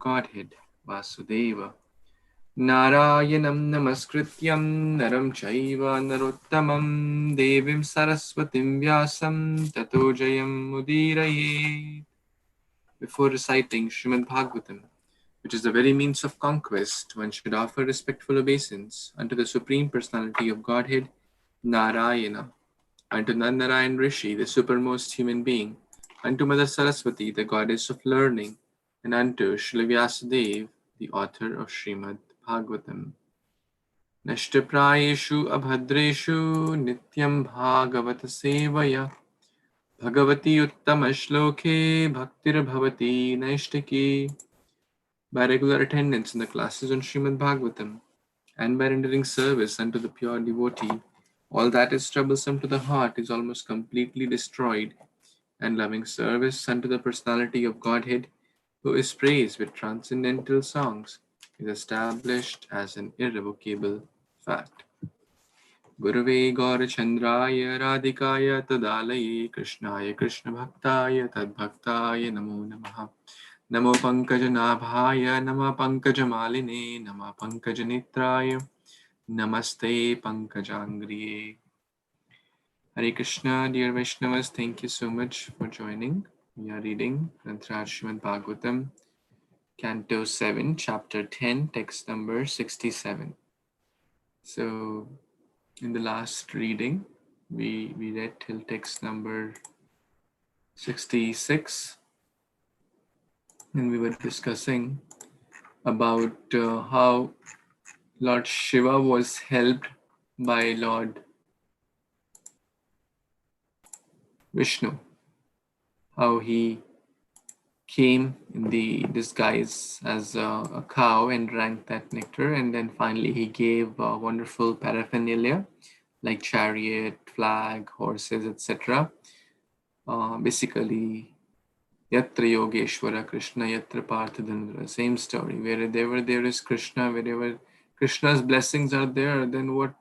Godhead, Vasudeva. Narayanam namaskrityam naram chaiva narottamam devim saraswatim vyasam tato jayam mudiraye. Before reciting Śrīmad-Bhāgavatam, which is the very means of conquest, one should offer respectful obeisance unto the Supreme Personality of Godhead, Narayana, unto Narayan Rishi, the supermost human being, unto Mother Saraswati, the goddess of learning, and unto Srila Vyasadeva, the author of Śrīmad-Bhāgavatam. Nashtaprayeshu abhadreshu nityam bhagavata sevaya bhagavati uttama shloke bhaktir bhavati naishtaki. By regular attendance in the classes on Śrīmad-Bhāgavatam and by rendering service unto the pure devotee, all that is troublesome to the heart is almost completely destroyed, and loving service unto the personality of Godhead, who is praised with transcendental songs, is established as an irrevocable fact. Gurave Gaurachandraya Radhikaya Tadalaye Krishnaya Krishna Bhaktaya Tadbhaktaya Namo Namaha. Namo Pankajanaಭಾಯ Nama Pankajamaline Nama Pankajanitraya Namaste Pankajangriye. Hare Krishna, dear Vaishnavas, thank you so much for joining. We are reading Śrīmad-Bhāgavatam, Canto 7, Chapter 10, text number 67. So, in the last reading, we read till text number 66, and we were discussing about how Lord Shiva was helped by Lord Vishnu, how he came in the disguise as a cow and drank that nectar, and then finally he gave wonderful paraphernalia like chariot, flag, horses, etc. Basically, Yatra Yogeshwara Krishna, Yatra Parthadandra, same story. Wherever there is Krishna, wherever Krishna's blessings are there, then what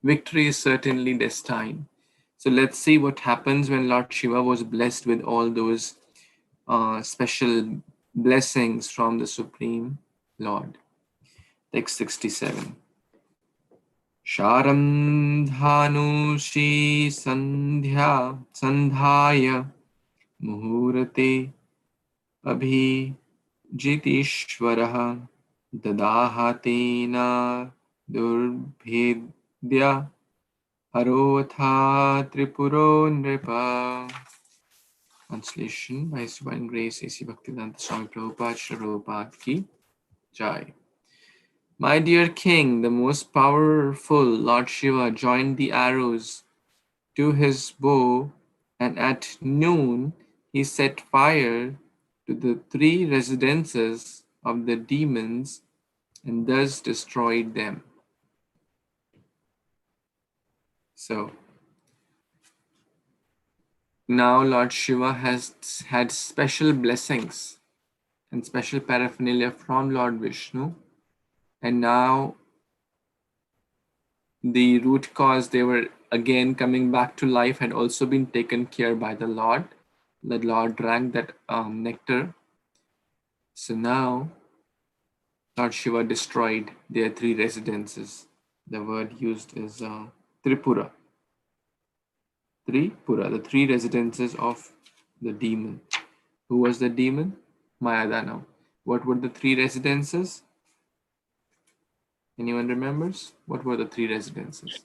victory is certainly destined. So let's see what happens when Lord Shiva was blessed with all those special blessings from the Supreme Lord. Text 67. Sharam dhanushi sandhya muhurate abhijitishvaraha dadahatena durbhedya harotha tripuro nripa. Translation by His Divine Grace A.C. Bhaktivedanta Swami Prabhupada Shri Prabhupada Ki Jai. My dear king, the most powerful Lord Shiva joined the arrows to his bow, and at noon he set fire to the 3 residences of the demons and thus destroyed them. So, now Lord Shiva has had special blessings and special paraphernalia from Lord Vishnu, and now the root cause, they were again coming back to life, had also been taken care by the Lord. The Lord drank that nectar. So now Lord Shiva destroyed their 3 residences. The word used is Tripura. Tripura, the 3 residences of the demon. Who was the demon? Mayadana. What were the 3 residences? Anyone remembers? What were the 3 residences?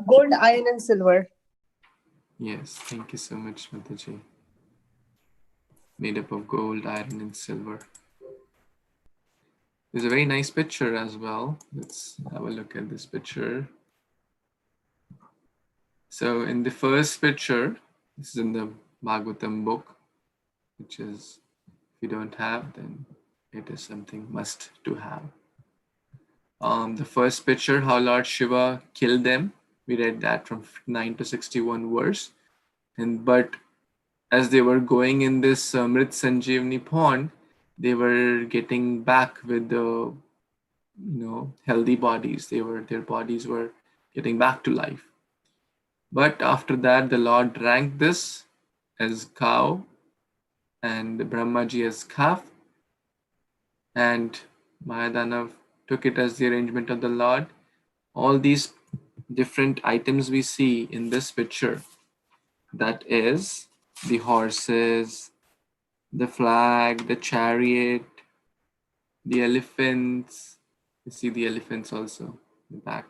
Gold, iron, and silver. Yes, thank you so much, Mataji. Made up of gold, iron, and silver. There's a very nice picture as well. Let's have a look at this picture. So in the first picture, this is in the Bhagavatam book, which is, if you don't have, then it is something must to have. The first picture, how Lord Shiva killed them, we read that from 9 to 61 verse. But as they were going in this Mrit Sanjeevani pond, they were getting back with the healthy bodies. Their bodies were getting back to life. But after that, the Lord drank this as cow and Brahmaji as calf, and Mayadana took it as the arrangement of the Lord. All these different items we see in this picture, that is the horses, the flag, the chariot, the elephants. You see the elephants also in the back.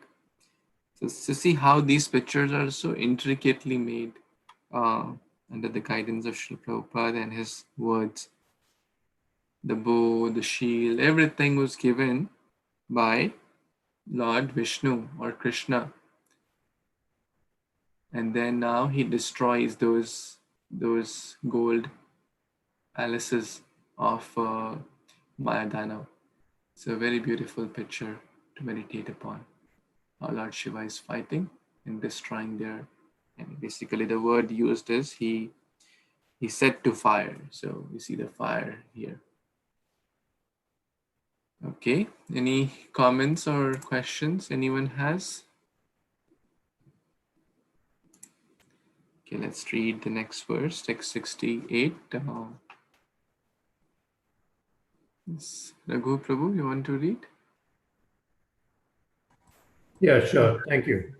So to see how these pictures are so intricately made under the guidance of Srila Prabhupada and his words. The bow, the shield, everything was given by Lord Vishnu or Krishna. And then now he destroys those gold palaces of Mayadana. It's a very beautiful picture to meditate upon. How Lord Shiva is fighting and destroying their, and basically the word used is he set to fire. So you see the fire here. Okay, any comments or questions anyone has? Okay, let's read the next verse, text 68. Raghu Prabhu, you want to read? Yeah, sure. Thank you.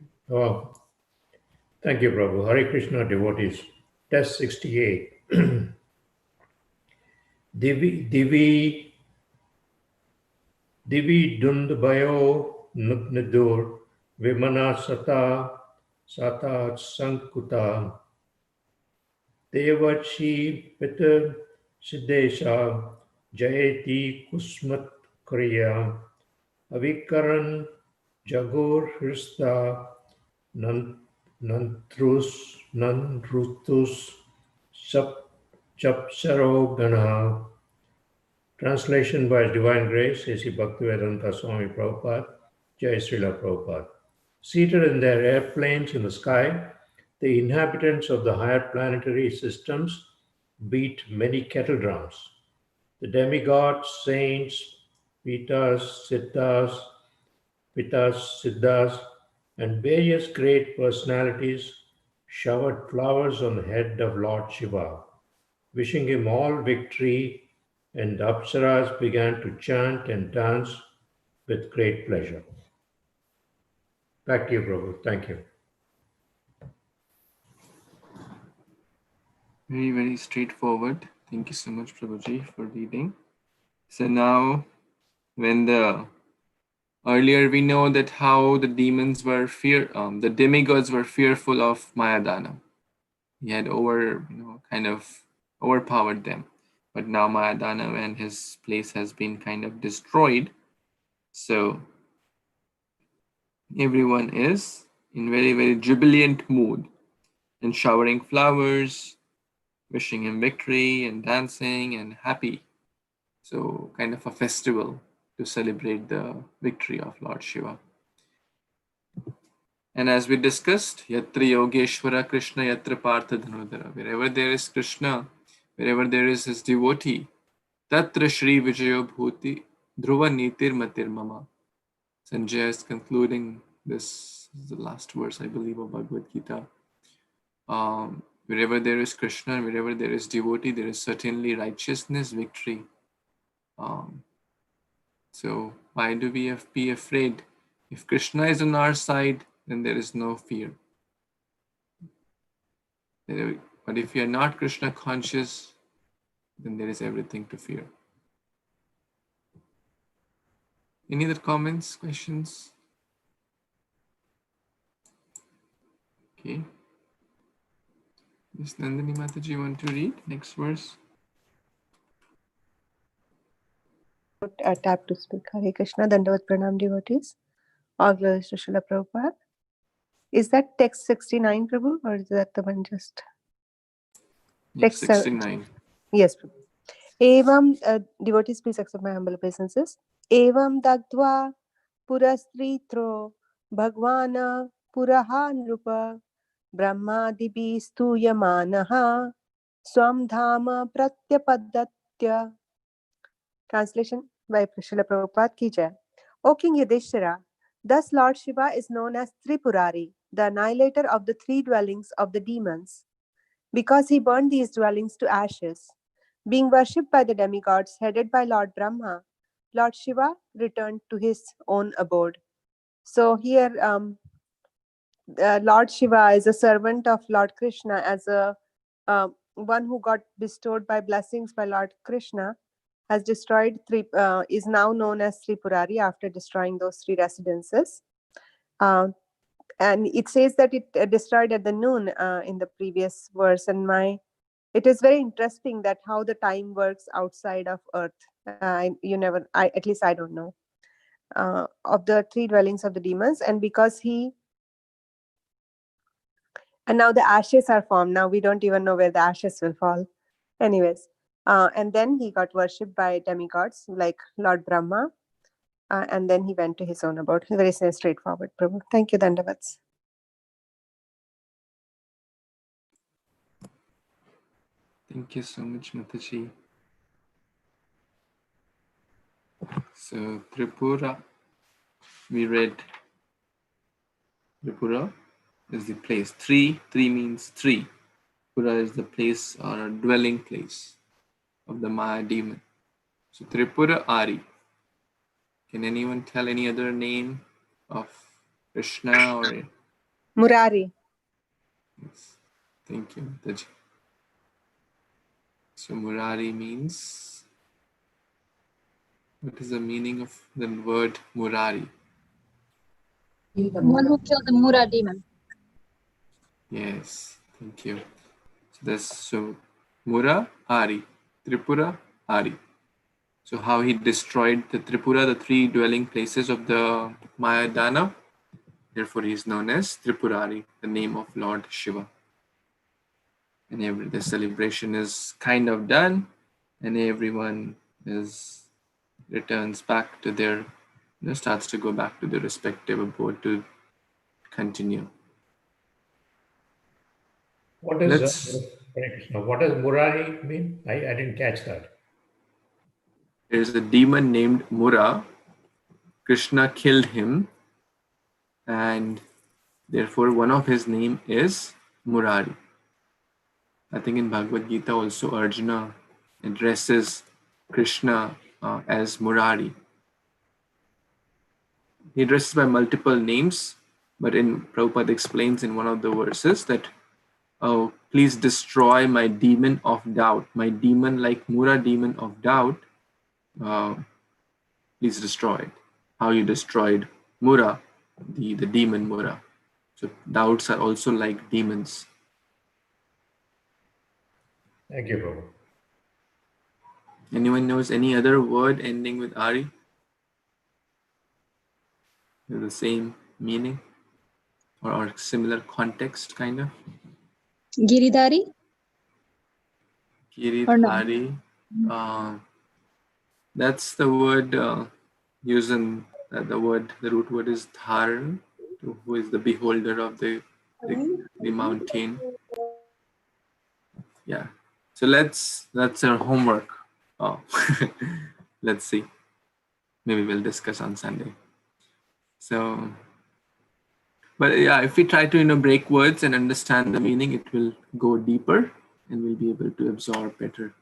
Thank you, Prabhu. Hare Krishna devotees. Test 68. Divi Dundbayo Nuknidur Vimana Sata Sankuta Devachi Peter Siddesha Jayati Kusmat Kriya Avikaran Jagur Hrista Nantrutus Chapsaro Gana. Translation by His Divine Grace, A.C. Bhaktivedanta Swami Prabhupada, Jai Srila Prabhupada. Seated in their airplanes in the sky, the inhabitants of the higher planetary systems beat many kettle drums. The demigods, saints, Pitas, Siddhas, and various great personalities showered flowers on the head of Lord Shiva, wishing him all victory, and the Apsaras began to chant and dance with great pleasure. Back to you, Prabhu. Thank you. Very, very straightforward. Thank you so much, Prabhuji, for reading. So now, when earlier we know that how the demons were the demigods were fearful of Mayadana. He had kind of overpowered them. But now Mayadana and his place has been kind of destroyed. So everyone is in very, very jubilant mood and showering flowers, wishing him victory and dancing and happy. So kind of a festival to celebrate the victory of Lord Shiva. And as we discussed, Yatra Yogeshwara Krishna Yatra Partha Dhanodara. Wherever there is Krishna, wherever there is his devotee, Tatra Shri Vijayo Bhuti Dhruva Nitir Matir Mama. Sanjay is concluding this is the last verse, I believe, of Bhagavad Gita. Wherever there is Krishna, wherever there is devotee, there is certainly righteousness, victory. So why do we be afraid? If Krishna is on our side, then there is no fear. But if you are not Krishna conscious, then there is everything to fear. Any other comments, questions? Okay. Miss Nandini Mataji, you want to read next verse? Tap to speak. Hare Krishna, Dandavat Pranam devotees. All glories to Srila Prabhupada. Is that text 69, Prabhu, or is that the one just? Yes, 69. Yes, Prabhu. Evam, devotees, please accept my humble obeisances. Evam Dagdva Purastritro Bhagvana Puraha Nrupa Brahmadibi Stuyamanaha Swam Dhama Pratyapadatya. Translation by Srila Prabhupada ki jai. O King Yudhishthira, thus Lord Shiva is known as Tripurari, the annihilator of the three dwellings of the demons, because he burned these dwellings to ashes. Being worshipped by the demigods headed by Lord Brahma, Lord Shiva returned to his own abode. So here, Lord Shiva is a servant of Lord Kṛṣṇa, as a one who got bestowed by blessings by Lord Kṛṣṇa, has destroyed is now known as Tripurari after destroying those 3 residences. And it says that it destroyed at the noon in the previous verse. And it is very interesting that how the time works outside of earth. At least I don't know of the 3 dwellings of the demons. And because and now the ashes are formed. Now we don't even know where the ashes will fall. Anyways, and then he got worshipped by demigods like Lord Brahma. And then he went to his own abode. Very straightforward, Prabhu. Thank you, Dandavats. Thank you so much, Mataji. So Tripura, we read Tripura is the place. Three means 3. Pura is the place or a dwelling place of the Maya demon. So Tripura Ari. Can anyone tell any other name of Kṛṣṇa or Murari. Yes. Thank you, Mataji. So Murari means, what is the meaning of the word Murari? One who killed the Mura demon. Yes, thank you. So Mura Ari, Tripura Ari. So how he destroyed the Tripura, the 3 dwelling places of the Maya Dana. Therefore, he is known as Tripurari, the name of Lord Shiva. And the celebration is kind of done, and everyone returns back to their, starts to go back to their respective abode to continue. What does Murari mean? I didn't catch that. There is a demon named Mura. Kṛṣṇa killed him, and therefore one of his name is Murari. I think in Bhagavad Gita also Arjuna addresses Kṛṣṇa as Murari. He addresses by multiple names, but Prabhupada explains in one of the verses that, oh, please destroy my demon of doubt. My demon, like Mura demon of doubt, please destroy it. How you destroyed Mura, the demon Mura. So doubts are also like demons. Thank you, Prabhu. Anyone knows any other word ending with Ari? With the same meaning or similar context, kind of? Giridhari? Giridhari. That's the word using the root word is dharan, who is the beholder of the mountain. Yeah. So that's our homework. Oh. Let's see. Maybe we'll discuss on Sunday. So, but yeah, if we try to break words and understand the meaning, it will go deeper and we'll be able to absorb better.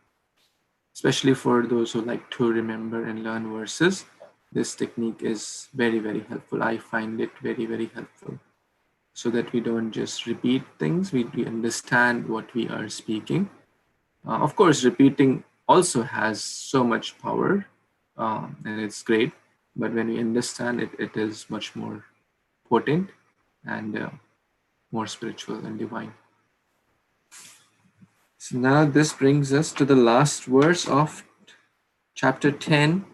Especially for those who like to remember and learn verses, this technique is very, very helpful. I find it very, very helpful, so that we don't just repeat things, we understand what we are speaking. Of course, repeating also has so much power, and it's great, but when we understand it, it is much more potent and more spiritual and divine. So now this brings us to the last verse of chapter 10,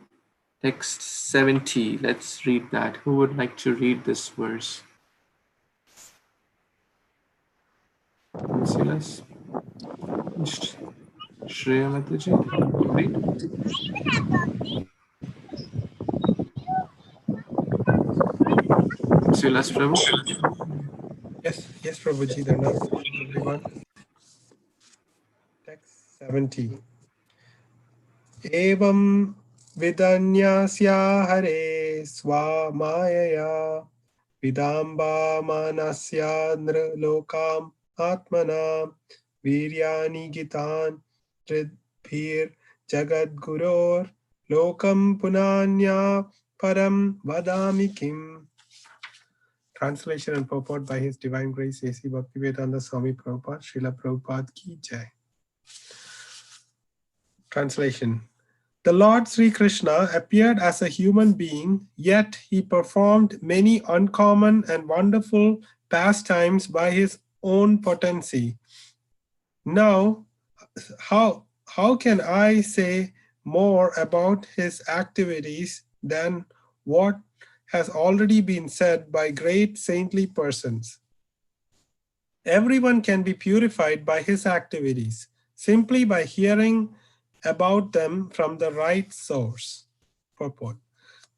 text 70. Let's read that. Who would like to read this verse? Silas? Shreya Mataji, you read? Silas Prabhu? Yes, Prabhuji, everyone. Text 70. Evam vidanyasya hare swamayaya vidamba manasya nrlokam atmana viryani gitan tridbhir jagadguror lokam punanya param vadami kim. Translation and purport by His Divine Grace A.C. Bhaktivedanta Swami Prabhupada, Srila Prabhupada Ki Jai. Translation. The Lord Sri Krishna appeared as a human being, yet he performed many uncommon and wonderful pastimes by his own potency. Now, how can I say more about his activities than what has already been said by great saintly persons? Everyone can be purified by his activities simply by hearing about them from the right source. Purport.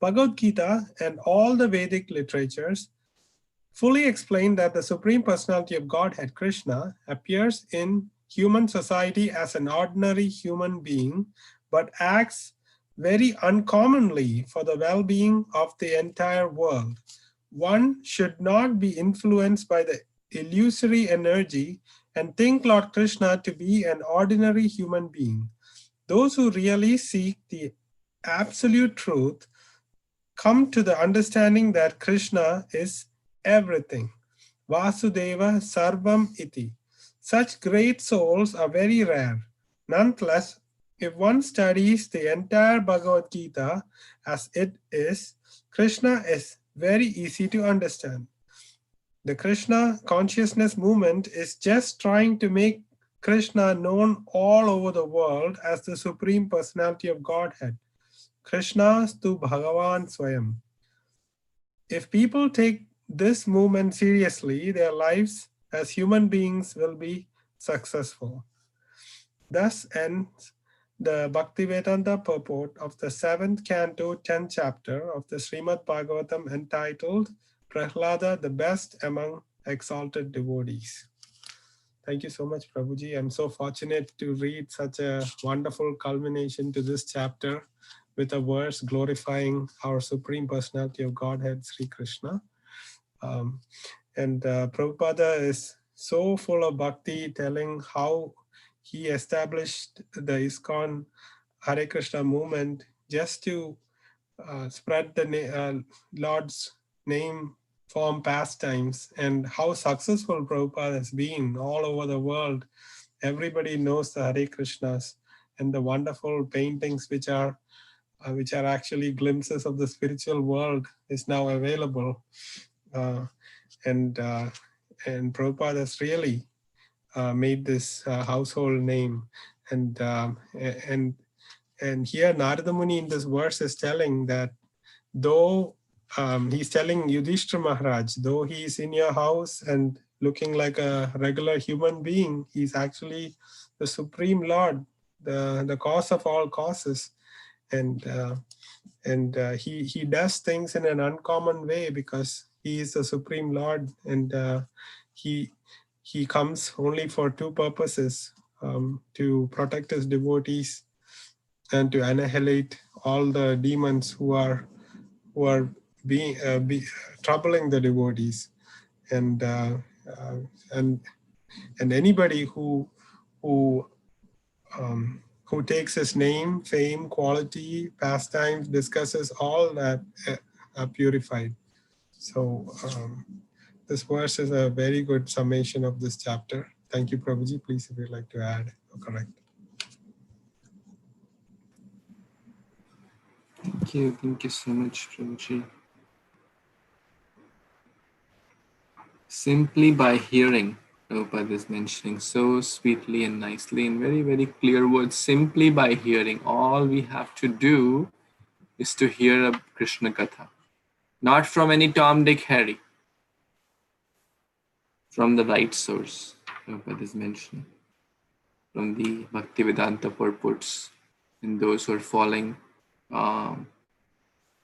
Bhagavad Gita and all the Vedic literatures fully explain that the Supreme Personality of Godhead, Kṛṣṇa, appears in human society as an ordinary human being, but acts very uncommonly for the well-being of the entire world. One should not be influenced by the illusory energy and think Lord Kṛṣṇa to be an ordinary human being. Those who really seek the absolute truth come to the understanding that Kṛṣṇa is everything. Vasudeva Sarvam Iti. Such great souls are very rare. Nonetheless, if one studies the entire Bhagavad Gita as it is, Kṛṣṇa is very easy to understand. The Kṛṣṇa consciousness movement is just trying to make Kṛṣṇa known all over the world as the Supreme Personality of Godhead. Kṛṣṇa stu Bhagavan Swayam. If people take this movement seriously, their lives as human beings will be successful. Thus ends the Bhaktivedanta purport of the 7th canto, 10th chapter of the Śrīmad-Bhāgavatam entitled Prahlada, the best among exalted devotees. Thank you so much, Prabhuji. I'm so fortunate to read such a wonderful culmination to this chapter with a verse glorifying our Supreme Personality of Godhead, Sri Krishna. Prabhupada is so full of bhakti, telling how he established the ISKCON Hare Krishna movement just to spread the Lord's name form pastimes, and how successful Prabhupada has been all over the world. Everybody knows the Hare Krishnas and the wonderful paintings which are actually glimpses of the spiritual world is now available. And Prabhupada has really made this household name. And here Narada Muni in this verse is telling that though he's telling Yudhishthira Maharaj, though he's in your house and looking like a regular human being, he's actually the Supreme Lord, the cause of all causes. And he does things in an uncommon way because he is the Supreme Lord, and he comes only for two purposes, to protect his devotees and to annihilate all the demons who are troubling the devotees, and anybody who takes his name, fame, quality, pastimes, discusses all that are purified. So this verse is a very good summation of this chapter. Thank you, Prabhuji. Please, if you'd like to add or correct. Thank you so much, Prabhuji. Simply by hearing, Prabhupada is mentioning so sweetly and nicely in very, very clear words. Simply by hearing, all we have to do is to hear a Krishna Katha. Not from any Tom, Dick, Harry. From the right source, Prabhupada is mentioning. From the Bhaktivedanta purports, and those who are following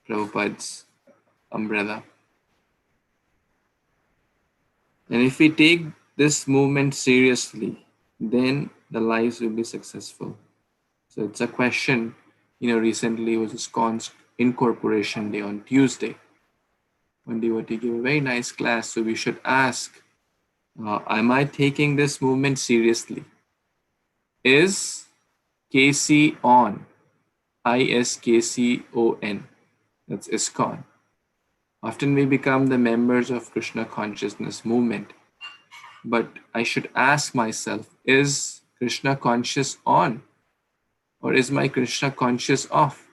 Prabhupada's umbrella. And if we take this movement seriously, then the lives will be successful. So it's a question, recently was ISKCON's Incorporation Day on Tuesday. One devotee gave a very nice class, so we should ask, am I taking this movement seriously? Is KC on? ISKCON. That's ISKCON. Often we become the members of Krishna consciousness movement. But I should ask myself, is Krishna conscious on? Or is my Krishna conscious off?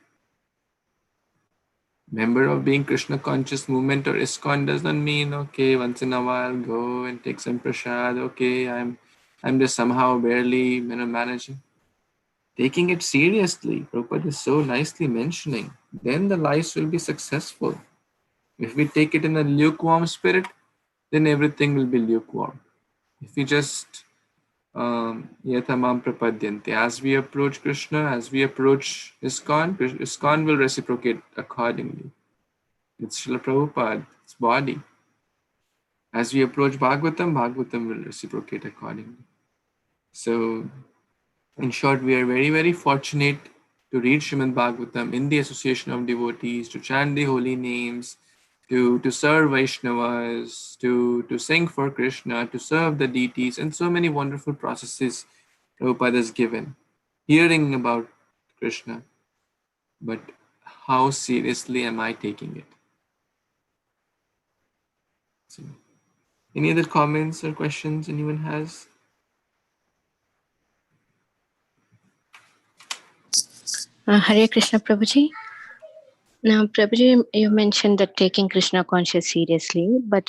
Member of being Krishna conscious movement or ISKCON doesn't mean, okay, once in a while go and take some prasad, okay, I'm just somehow barely managing. Taking it seriously, Prabhupada is so nicely mentioning, then the lives will be successful. If we take it in a lukewarm spirit, then everything will be lukewarm. If we just yatamam prapadyante, as we approach Krishna, as we approach ISKCON will reciprocate accordingly. It's Srila Prabhupada, its body. As we approach Bhagvatam, Bhagvatam will reciprocate accordingly. So, in short, we are very, very fortunate to read Śrīmad-Bhāgavatam in the association of devotees, to chant the holy names, to serve Vaishnavas, to sing for Krishna, to serve the deities, and so many wonderful processes Prabhupada has given. Hearing about Krishna, but how seriously am I taking it? So, any other comments or questions anyone has? Hare Krishna Prabhuji. Now, Prabhuji, you mentioned that taking Krishna conscious seriously, but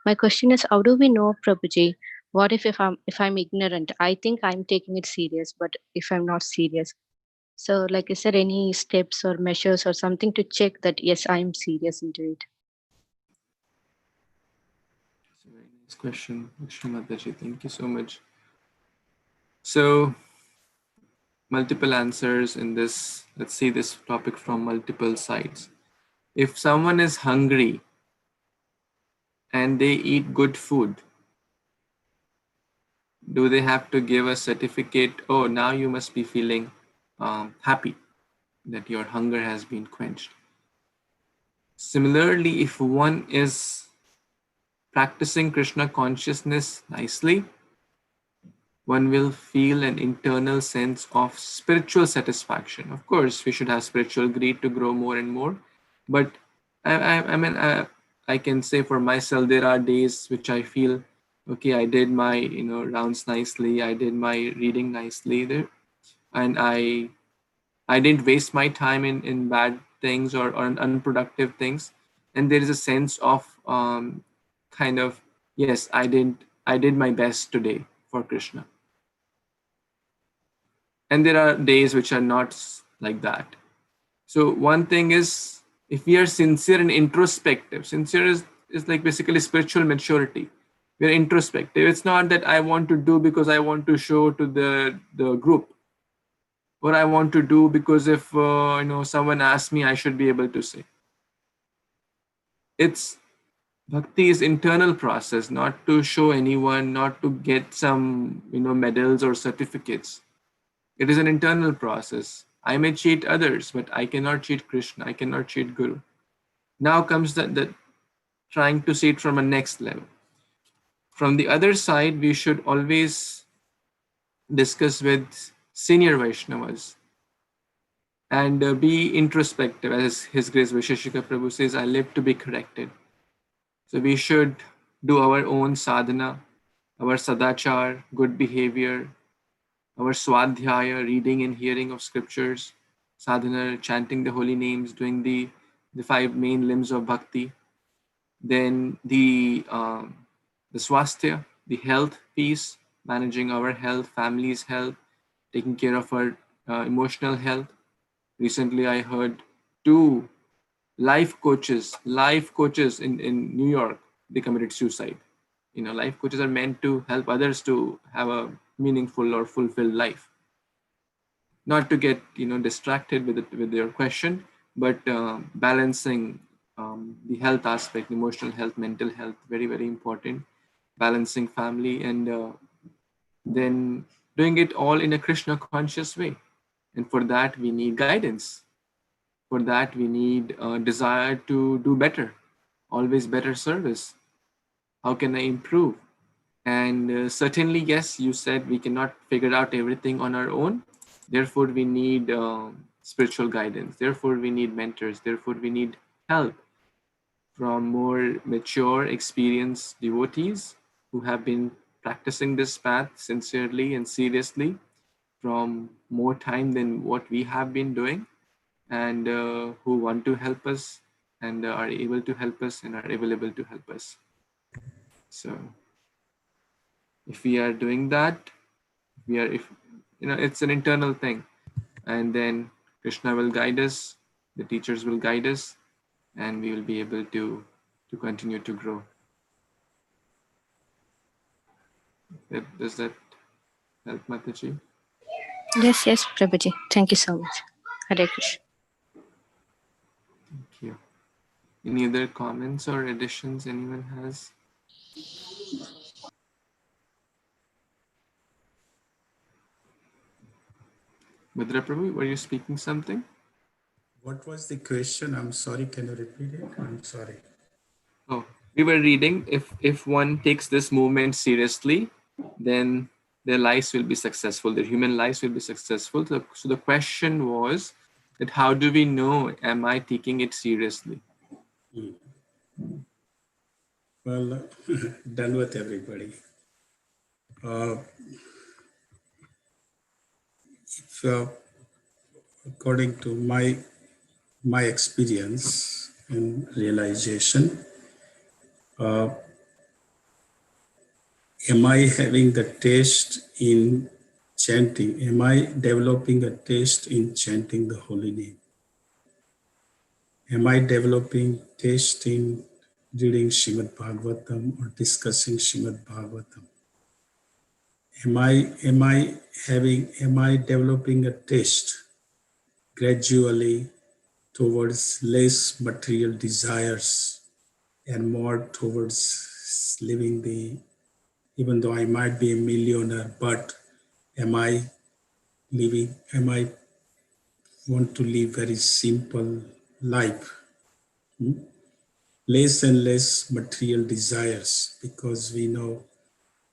my question is, how do we know, Prabhuji? What if I'm ignorant? I think I'm taking it serious, but if I'm not serious, so like, is there any steps or measures or something to check that yes, I'm serious into it? That's a very nice question, Lakshmi Mataji. Thank you so much. So, multiple answers in this. Let's see this topic from multiple sides. If someone is hungry and they eat good food, do they have to give a certificate? Oh, now you must be feeling happy that your hunger has been quenched. Similarly, if one is practicing Krishna consciousness nicely, one will feel an internal sense of spiritual satisfaction. Of course, we should have spiritual greed to grow more and more. But I can say for myself, there are days which I feel, okay, I did my rounds nicely, I did my reading nicely there, and I didn't waste my time in bad things or unproductive things. And there is a sense of kind of, yes, I did my best today for Krishna. And there are days which are not like that. So one thing is, if we are sincere and introspective, sincere is like basically spiritual maturity. We are introspective. It's not that I want to do because I want to show to the group, or I want to do because if someone asks me, I should be able to say. It's bhakti is internal process, not to show anyone, not to get some medals or certificates. It is an internal process. I may cheat others, but I cannot cheat Krishna. I cannot cheat Guru. Now comes the trying to see it from a next level. From the other side, we should always discuss with senior Vaishnavas and be introspective. As His Grace Vaisheshika Prabhu says, I live to be corrected. So we should do our own sadhana, our sadachar, good behavior, our swadhyaya, reading and hearing of scriptures, sadhana, chanting the holy names, doing the 5 main limbs of bhakti. Then the swasthya, the health piece, managing our health, family's health, taking care of our emotional health. Recently, I heard 2 life coaches in New York, they committed suicide. Life coaches are meant to help others to have a meaningful or fulfilled life. Not to get distracted with your question, but balancing the health aspect, emotional health, mental health, very, very important. Balancing family and then doing it all in a Krishna conscious way. And for that, we need guidance. For that, we need a desire to do better, always better service. How can I improve? And certainly, yes, you said we cannot figure out everything on our own. Therefore, we need spiritual guidance. Therefore, we need mentors. Therefore, we need help from more mature, experienced devotees who have been practicing this path sincerely and seriously from more time than what we have been doing, and who want to help us and are able to help us and are available to help us. So if we are doing that, if it's an internal thing, and then Krishna will guide us, the teachers will guide us, and we will be able to continue to grow. Does that help, Mataji? Yes, yes, Prabhuji. Thank you so much. Hare Krishna. Thank you. Any other comments or additions anyone has? Bhadra Prabhu, were you speaking something? What was the question? I'm sorry. Can you repeat it? I'm sorry. Oh, we were reading, if one takes this movement seriously, then their lives will be successful, their human lives will be successful. So the question was that how do we know, am I taking it seriously? Well, done with everybody. According to my experience and realization, am I having the taste in chanting? Am I developing a taste in chanting the holy name? Am I developing taste in reading Śrīmad-Bhāgavatam or discussing Śrīmad-Bhāgavatam? Am I developing a taste gradually towards less material desires and more towards living even though I might be a millionaire, but am I want to live very simple life? Less and less material desires, because we know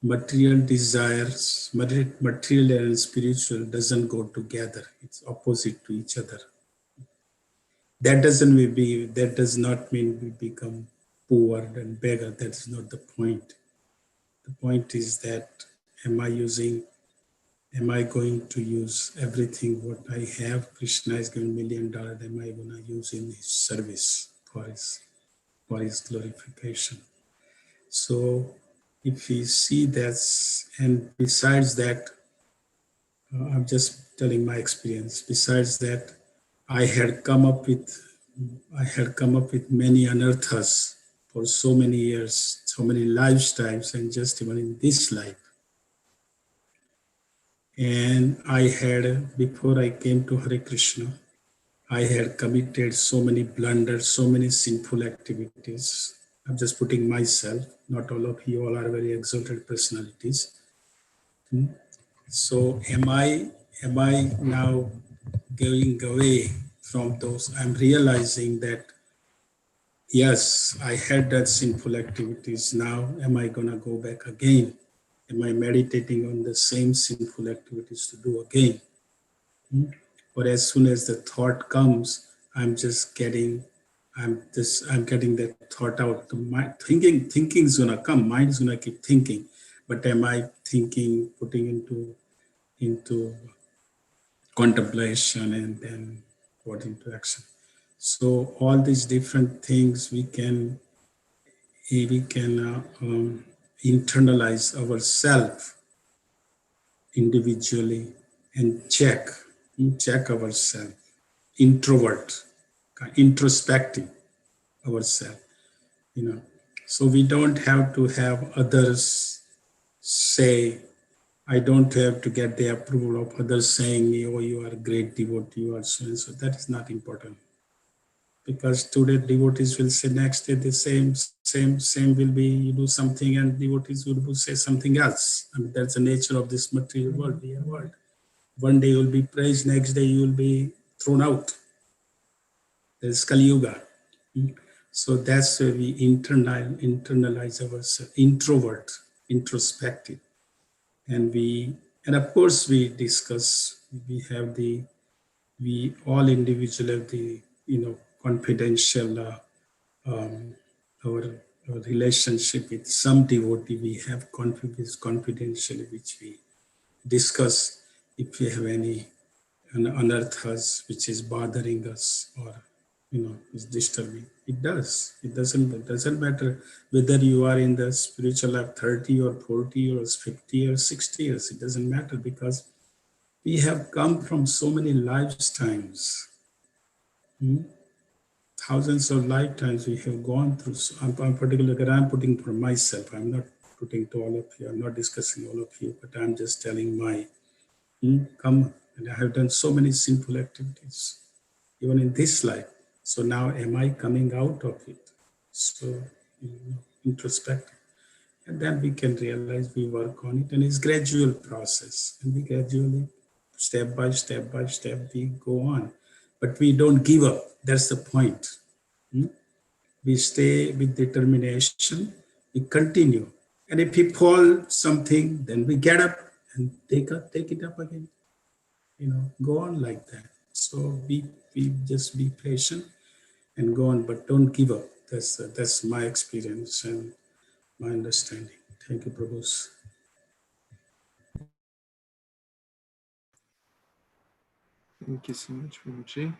material desires, material and spiritual doesn't go together. It's opposite to each other. That does not mean we become poor and beggar. That's not the point. The point is that am I going to use everything what I have? Krishna is given $1 million. Am I going to use in his service for his glorification? So if we see that, and besides that, I'm just telling my experience. Besides that, I had come up with many anarthas for so many years, so many lifetimes, and just even in this life. And I had, before I came to Hare Krishna, I had committed so many blunders, so many sinful activities. I'm just putting myself, not all of you all are very exalted personalities. So am I now going away from those? I'm realizing that, yes, I had that sinful activities. Now, am I gonna go back again? Am I meditating on the same sinful activities to do again? Or as soon as the thought comes, I'm getting that thought out. Thinking is gonna come, mind is gonna keep thinking. But am I thinking, putting into contemplation and then put into action? So all these different things we can internalize ourselves individually and check ourselves, introspecting ourselves, So we don't have to have others say, I don't have to get the approval of others saying me, oh, you are a great devotee, you are so and so. That is not important. Because today devotees will say next day the same will be, you do something and devotees will say something else. I mean, that's the nature of this material world, real world. One day you will be praised, next day you will be thrown out. There's Kali Yuga. So that's where we internalize ourselves, introspective. And of course we discuss, we have the we all individual have the, confidential, our relationship with some devotee. We have confidential, which we discuss if we have any unearthas which is bothering us or is disturbing. It doesn't matter whether you are in the spiritual life 30 or 40 or 50 or 60 years. It doesn't matter, because we have come from so many lifetimes. Thousands of lifetimes we have gone through. So I'm putting for myself. I'm not putting to all of you. I'm not discussing all of you, but I'm just telling my come. And I have done so many sinful activities, even in this life. So now am I coming out of it? So introspective. And then we can realize we work on it, and it's gradual process. And we gradually, step by step, we go on. But we don't give up. That's the point. We stay with determination. We continue. And if we fall something, then we get up and take it up again. Go on like that. So we just be patient and go on, but don't give up. That's my experience and my understanding. Thank you, Prabhu. Thank you so much, Prabhuji.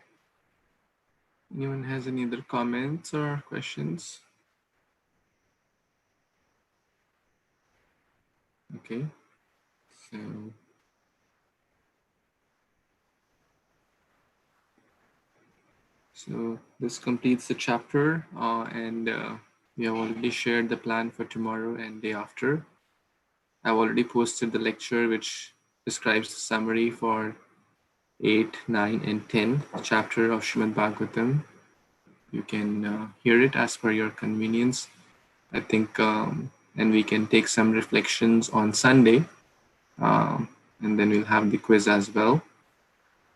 Anyone has any other comments or questions? Okay, so this completes the chapter, and we have already shared the plan for tomorrow and day after. I've already posted the lecture which describes the summary for 8, 9, and 10 chapter of Śrīmad Bhāgvatam. You can hear it as per your convenience. I think, and we can take some reflections on Sunday, and then we'll have the quiz as well.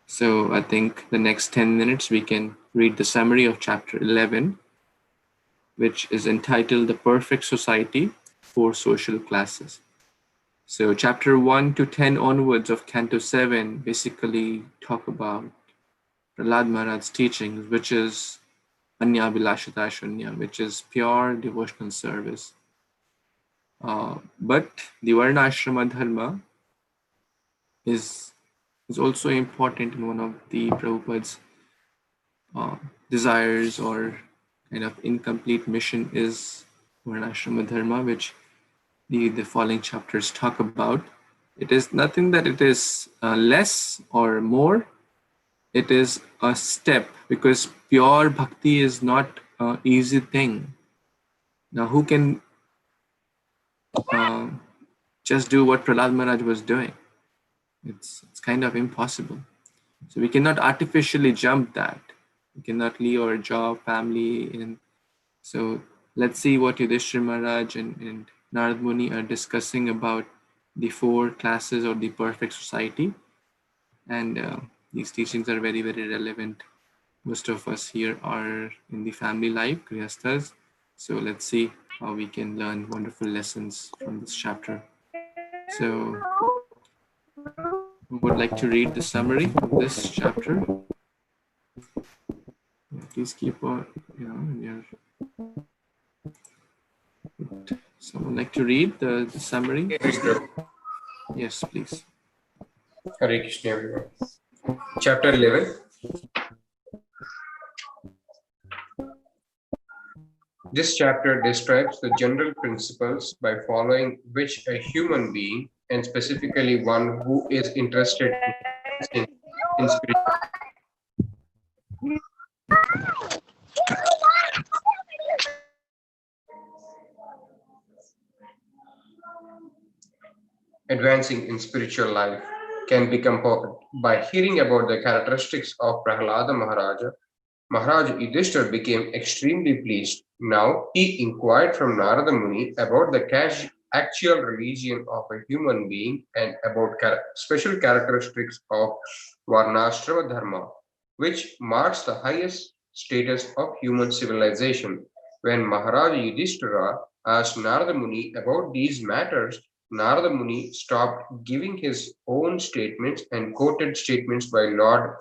So I think the next 10 minutes we can read the summary of chapter 11, which is entitled The Perfect Society for Social Classes. So chapter 1 to 10 onwards of Canto 7 basically talk about Prahlad Maharaj's teachings, which is Anya Bilashata Shunya, which is pure devotional service. But the Varna Ashrama Dharma is also important in one of the Prabhupada's desires or kind of incomplete mission is Varna Ashrama Dharma, which the following chapters talk about. It is nothing that it is less or more. It is a step, because pure bhakti is not an easy thing. Now, who can just do what Prahlad Maharaj was doing? It's kind of impossible. So we cannot artificially jump that. We cannot leave our job, family, and so let's see what Yudhishthira Maharaj and Narad Muni are discussing about the 4 classes or the perfect society. And these teachings are very, very relevant. Most of us here are in the family life, Grihasthas. So let's see how we can learn wonderful lessons from this chapter. So who would like to read the summary of this chapter? Please keep on, someone like to read the summary? Yes, please. Hare Krishna, everyone. Chapter 11. This chapter describes the general principles by following which a human being, and specifically one who is interested in spiritual, advancing in spiritual life, can become perfect. By hearing about the characteristics of Prahlada Maharaja, Maharaj Yudhishthira became extremely pleased. Now he inquired from Narada Muni about the actual religion of a human being and about special characteristics of Varnashrama Dharma, which marks the highest status of human civilization. When Maharaj Yudhishthira asked Narada Muni about these matters, Narada Muni stopped giving his own statements and quoted statements by Lord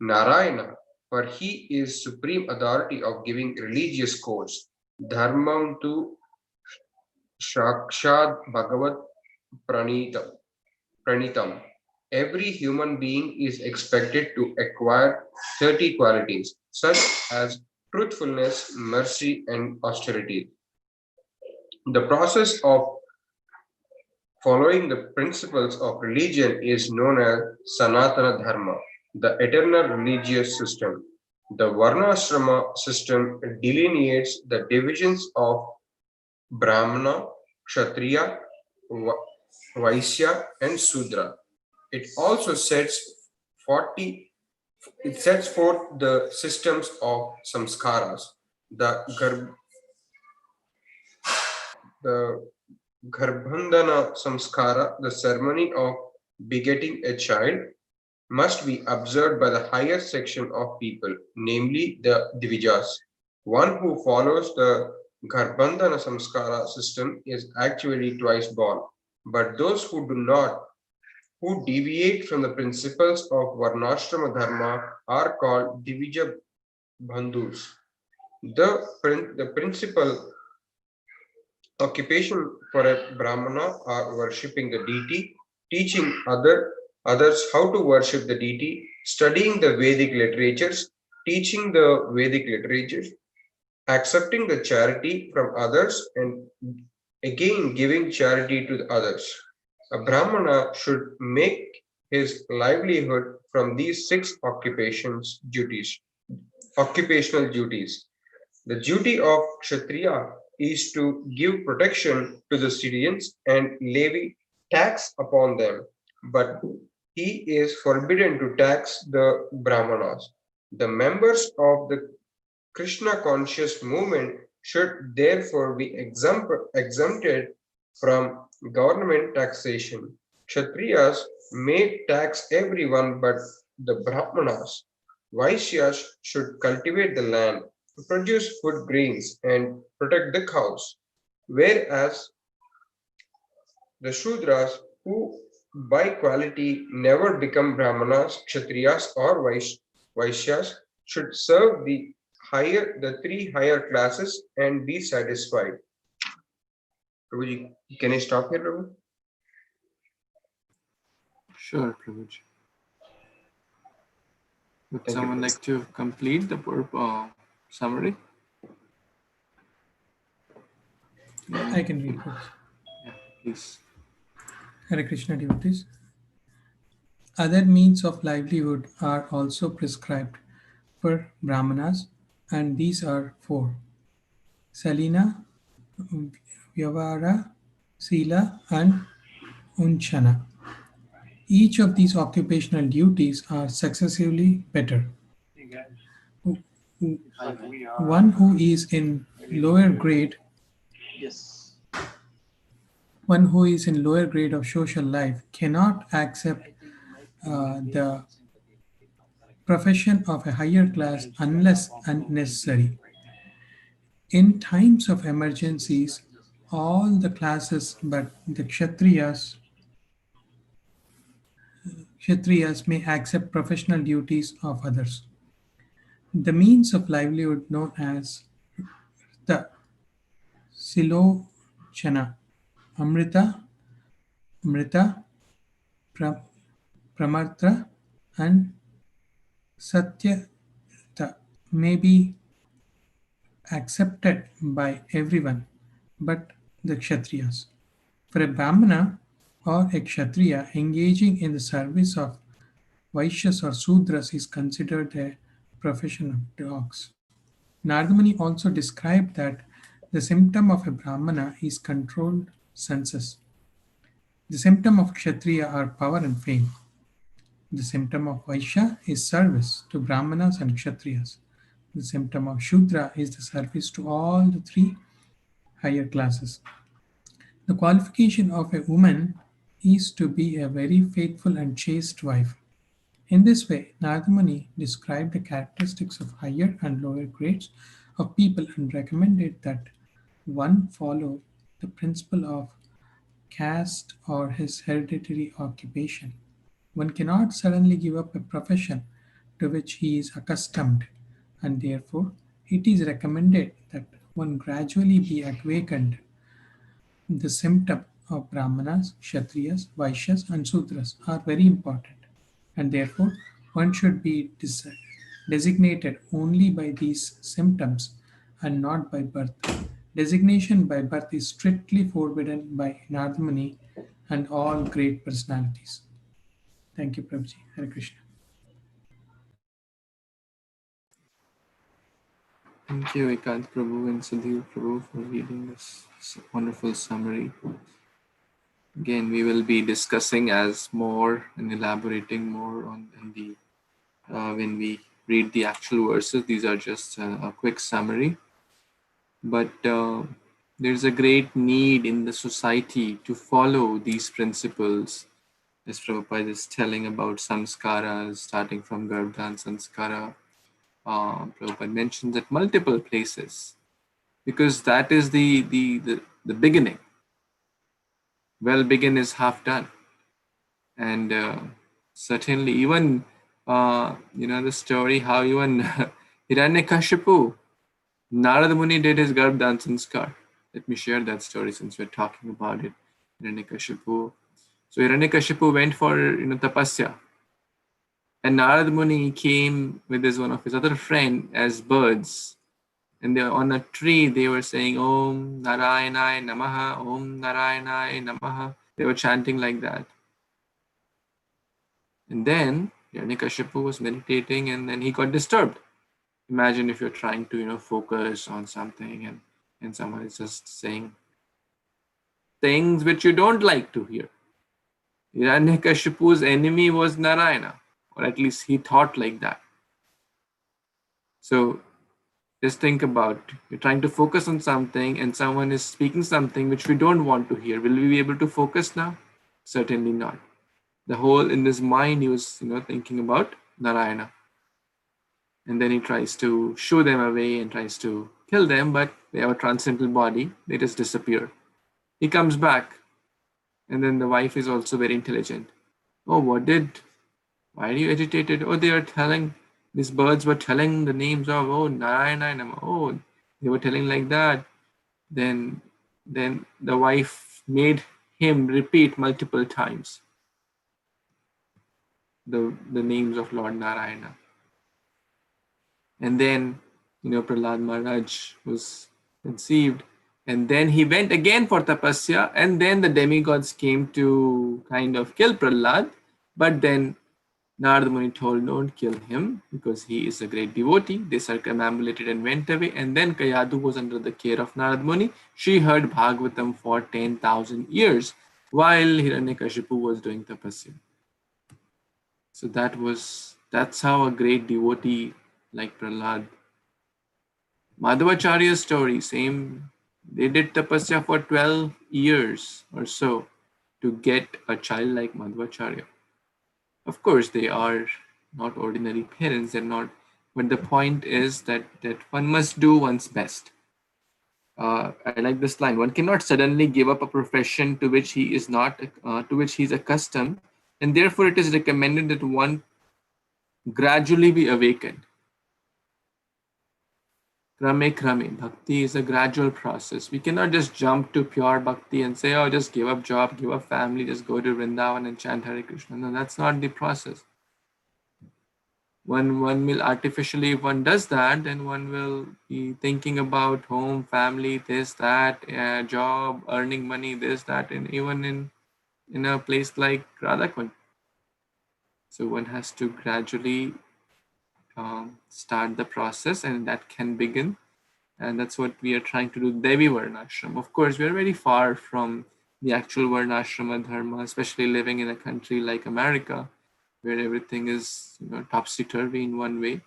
Narayana, for he is supreme authority of giving religious codes. Dharmam tu Shakshad Bhagavat Pranitam. Every human being is expected to acquire 30 qualities, such as truthfulness, mercy, and austerity. The process of following the principles of religion is known as Sanatana Dharma, the eternal religious system. The Varnashrama system delineates the divisions of Brahmana, Kshatriya, Vaishya, and Sudra. It also sets forth the systems of samskaras, the the Garbhandana samskara, the ceremony of begetting a child, must be observed by the higher section of people, namely the Divijas. One who follows the Garbhandana samskara system is actually twice born, but those who do not, who deviate from the principles of Varnashrama Dharma, are called Divija Bandhus. The principal occupation for a Brahmana are worshipping the deity, teaching others how to worship the deity, studying the Vedic literatures, teaching the Vedic literatures, accepting the charity from others, and again giving charity to the others. A Brahmana should make his livelihood from these six occupational duties. The duty of Kshatriya is to give protection to the citizens and levy tax upon them, but he is forbidden to tax the Brahmanas. The members of the Krishna conscious movement should therefore be exempted from government taxation. Kshatriyas may tax everyone but the Brahmanas. Vaishyas should cultivate the land, produce food grains, and protect the cows, whereas the Shudras, who by quality never become Brahmanas, Kshatriyas, or Vaishyas, should serve the three higher classes and be satisfied. Prabhuji, can I stop here, Prabhu? Sure, Prabhuji. Would Thank you, someone Prabhu. like to complete the summary? I can read this. Yeah, please. Hare Krishna devotees. Other means of livelihood are also prescribed for Brahmanas, and these are four: Salina, Vyavara, Sila, and Unchana. Each of these occupational duties are successively better. One who is in lower grade of social life cannot accept the profession of a higher class unless unnecessary. In times of emergencies, all the classes but the Kshatriyas may accept professional duties of others. The means of livelihood known as the Silochana, Amrita, Pramartra, and Satyata may be accepted by everyone but the Kshatriyas. For a Brahmana or a Kshatriya engaging in the service of Vaishyas or Sudras is considered a profession of dogs. Nandini also described that the symptom of a Brahmana is controlled senses. The symptom of Kshatriya are power and fame. The symptom of Vaishya is service to Brahmanas and Kshatriyas. The symptom of Shudra is the service to all the three higher classes. The qualification of a woman is to be a very faithful and chaste wife. In this way, Nandini described the characteristics of higher and lower grades of people and recommended that one follow the principle of caste or his hereditary occupation. One cannot suddenly give up a profession to which he is accustomed, and therefore it is recommended that one gradually be awakened. The symptom of Brahmanas, Kshatriyas, Vaishyas, and Sudras are very important, and therefore one should be designated only by these symptoms and not by birth. Designation by birth is strictly forbidden by Narada Muni and all great personalities. Thank you, Prabhuji. Hare Krishna. Thank you, Ekant Prabhu and Sudhir Prabhu, for reading this wonderful summary. Again, we will be discussing as more and elaborating more on the when we read the actual verses. These are just a quick summary, but there's a great need in the society to follow these principles, as Prabhupada is telling about samskaras, starting from Garbhan Sanskara. Prabhupada mentions at multiple places, because that is the beginning. Well begin is half done. And certainly even, the story how even Hiranyakashipu, Narada Muni did his Garbhan Sanskar. Let me share that story since we're talking about it. Hiranyakashipu. So Hiranyakashipu went for tapasya. And Narada Muni came with one of his other friend as birds. And they were on a tree, they were saying, Om Narayanaya Namaha, Om Narayanaya Namaha. They were chanting like that. And then Hiranyakashipu was meditating and then he got disturbed. Imagine if you're trying to, focus on something and someone is just saying things which you don't like to hear. Hiranyakashipu's enemy was Narayana, or at least he thought like that. So just think about, you're trying to focus on something and someone is speaking something which we don't want to hear. Will we be able to focus now? Certainly not. The whole in his mind, he was, thinking about Narayana. And then he tries to shoo them away and tries to kill them, but they have a transcendental body. They just disappear. He comes back. And then the wife is also very intelligent. Oh, why are you agitated? Oh, these birds were telling the names of, Narayana. Oh, they were telling like that. Then the wife made him repeat multiple times the names of Lord Narayana. And then, Prahlad Maharaj was conceived. And then he went again for tapasya. And then the demigods came to kind of kill Prahlad. But then Narada Muni told, don't kill him because he is a great devotee. They circumambulated and went away. And then Kayadu was under the care of Narada Muni. She heard Bhagavatam for 10,000 years while Hiranyakashipu was doing tapasya. So that's how a great devotee like Prahlad. Madhvacharya's story, same. They did tapasya for 12 years or so to get a child like Madhvacharya. Of course, they are not ordinary parents, they're not, but the point is that one must do one's best. I like this line: one cannot suddenly give up a profession to which he is accustomed, and therefore it is recommended that one gradually be awakened. Krame. Bhakti is a gradual process. We cannot just jump to pure bhakti and say, just give up job, give up family, just go to Vrindavan and chant Hare Krishna. No, that's not the process. One will artificially, if one does that, then one will be thinking about home, family, this, that, job, earning money, this, that, and even in a place like Radhakund. So one has to gradually start the process, and that can begin. And that's what we are trying to do, Devi Varnashram. Of course, we are very far from the actual Varnashrama dharma, especially living in a country like America, where everything is topsy-turvy in one way.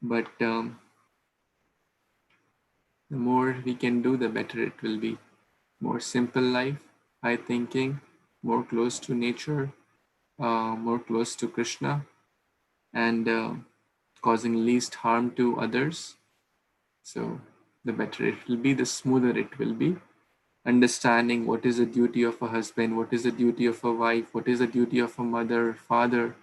But the more we can do, the better it will be. More simple life, high thinking, more close to nature, more close to Kṛṣṇa, and causing least harm to others. So the better it will be, the smoother it will be. Understanding what is the duty of a husband, what is the duty of a wife, what is the duty of a mother, father,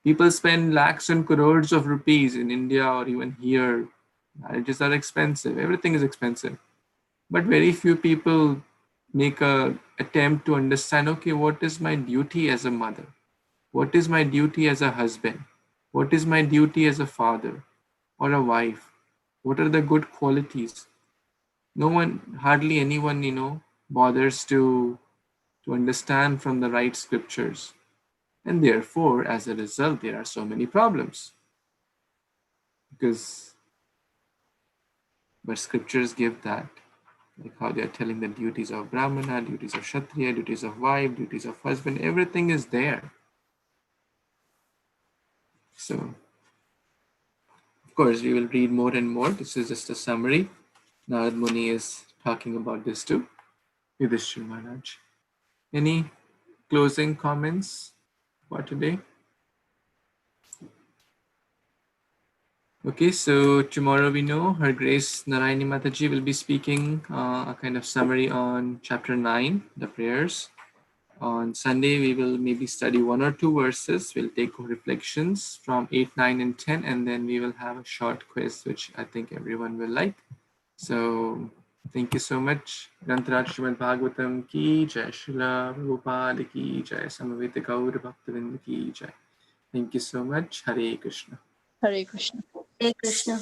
People spend lakhs and crores of rupees in India or even here. Marriages are expensive. Everything is expensive. But very few people make a attempt to understand, okay, what is my duty as a mother? What is my duty as a husband? What is my duty as a father or a wife? What are the good qualities? No one, hardly anyone, bothers to understand from the right scriptures. And therefore, as a result, there are so many problems. But scriptures give that, like how they are telling the duties of Brahmana, duties of Kshatriya, duties of wife, duties of husband, everything is there. So, of course, we will read more and more. This is just a summary. Narad Muni is talking about this too. Yudhishthira Maharaj. Any closing comments for today? Okay, so tomorrow we know Her Grace Narayani Mataji will be speaking a kind of summary on chapter 9, the prayers. On Sunday, we will maybe study 1 or 2 verses. We'll take reflections from 8, 9, and 10, and then we will have a short quiz, which I think everyone will like. So, thank you so much. Grantaraj Śrīmad-Bhāgavatam ki jai, Srila Prabhupada ki jai, Samaveta Gaur Bhaktavinda ki jai. Thank you so much. Hare Krishna. Hare Krishna. Hare Krishna.